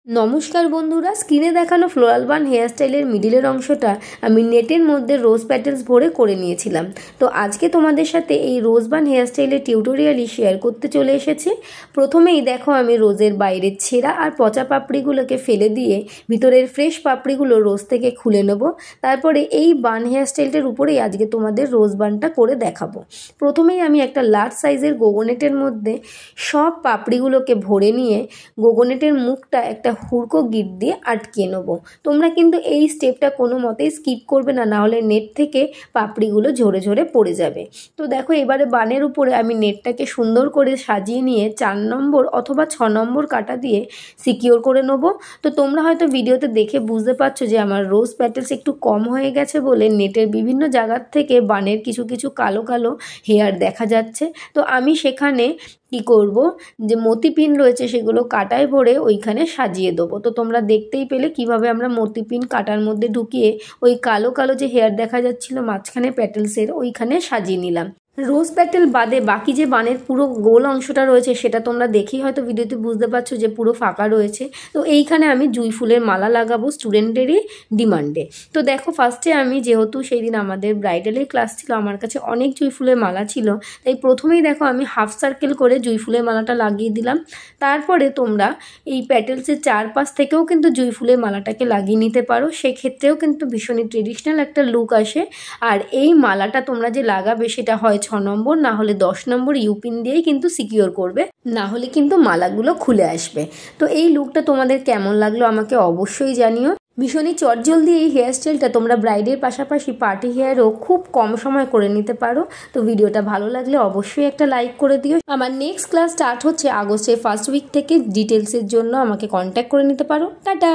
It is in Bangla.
নমস্কার বন্ধুরা, স্ক্রিনে দেখানো ফ্লোরাল বান হেয়ার স্টাইলের মিডিলের অংশটা আমি নেটের মধ্যে রোজ প্যাটেলস ভরে করে নিয়েছিলাম। তো আজকে তোমাদের সাথে এই রোজ বান হেয়ার স্টাইলের টিউটোরিয়ালই শেয়ার করতে চলে এসেছি। প্রথমেই দেখো আমি রোজের বাইরের ছেঁড়া আর পচা পাপড়িগুলোকে ফেলে দিয়ে ভিতরের ফ্রেশ পাপড়িগুলো রোজ থেকে খুলে নেব। তারপরে এই বান হেয়ার স্টাইলটার উপরেই আজকে তোমাদের রোজ বানটা করে দেখাবো। প্রথমেই আমি একটা লার্জ সাইজের গোগোনেটের মধ্যে সব পাপড়িগুলোকে ভরে নিয়ে গোগোনেটের মুখটা একটা হুড়কো গিট দিয়ে আটকিয়ে নেব। তোমরা কিন্তু এই স্টেপটা কোনো মতেই স্কিপ করবে না, নাহলে নেট থেকে পাপড়িগুলো ঝরে ঝরে পড়ে যাবে। তো দেখো এবারে বানের উপরে আমি নেটটাকে সুন্দর করে সাজিয়ে নিয়ে 4 নম্বর অথবা 6 নম্বর কাটা দিয়ে সিকিওর করে নেব। তো তোমরা হয়তো ভিডিওতে দেখে বুঝতে পারছো যে আমার রোজ প্যাটেলস একটু কম হয়ে গেছে বলে নেটের বিভিন্ন জায়গার থেকে বানের কিছু কিছু কালো কালো হেয়ার দেখা যাচ্ছে। তো আমি সেখানে কি করব, যে মতি পিন রয়েছে সেগুলো কাটায় ভরে ওইখানে সাজিয়ে দেবো। তো তোমরা দেখতেই পেলে কিভাবে আমরা মতি পিন কাটার মধ্যে ঢুকিয়ে ওই কালো কালো যে হেয়ার দেখা যাচ্ছিল মাঝখানে প্যাটেলসের ওইখানে সাজিয়ে নিলাম। রোজ প্যাটেল বাদে বাকি যে বানের পুরো গোল অংশটা রয়েছে সেটা তোমরা দেখেই হয়তো ভিডিওতে বুঝতে পারছো যে পুরো ফাঁকা রয়েছে। তো এইখানে আমি জুঁই ফুলের মালা লাগাবো স্টুডেন্টেরই ডিমান্ডে। তো দেখো ফার্স্টে আমি, যেহেতু সেই দিন আমাদের ব্রাইডালের ক্লাস ছিল, আমার কাছে অনেক জুঁই ফুলের মালা ছিল, তাই প্রথমেই দেখো আমি হাফ সার্কেল করে জুঁই ফুলের মালাটা লাগিয়ে দিলাম। তারপরে তোমরা এই প্যাটেলসের চারপাশ থেকেও কিন্তু জুঁই ফুলের মালাটাকে লাগিয়ে নিতে পারো, সেক্ষেত্রেও কিন্তু ভীষণই ট্রেডিশনাল একটা লুক আসে। আর এই মালাটা তোমরা যে লাগাবে সেটা হয় 6 নম্বর না হলে 10 নম্বর ইউপিন দিয়েই কিন্তু সিকিওর করবে, না হলে কিন্তু মালাগুলো খুলে আসবে। তো এই লুকটা তোমাদের কেমন লাগলো আমাকে অবশ্যই জানিও। ভীষণই চটজলদি এই হেয়ার স্টাইলটা তোমরা ব্রাইডের পাশাপাশি পার্টি হেয়ারও খুব কম সময় করে নিতে পারো। তো ভিডিওটা ভালো লাগলে অবশ্যই একটা লাইক করে দিও। আমার নেক্সট ক্লাস স্টার্ট হচ্ছে আগস্টের ফার্স্ট উইক থেকে। ডিটেলসের জন্য আমাকে কন্ট্যাক্ট করে নিতে পারো। টাটা।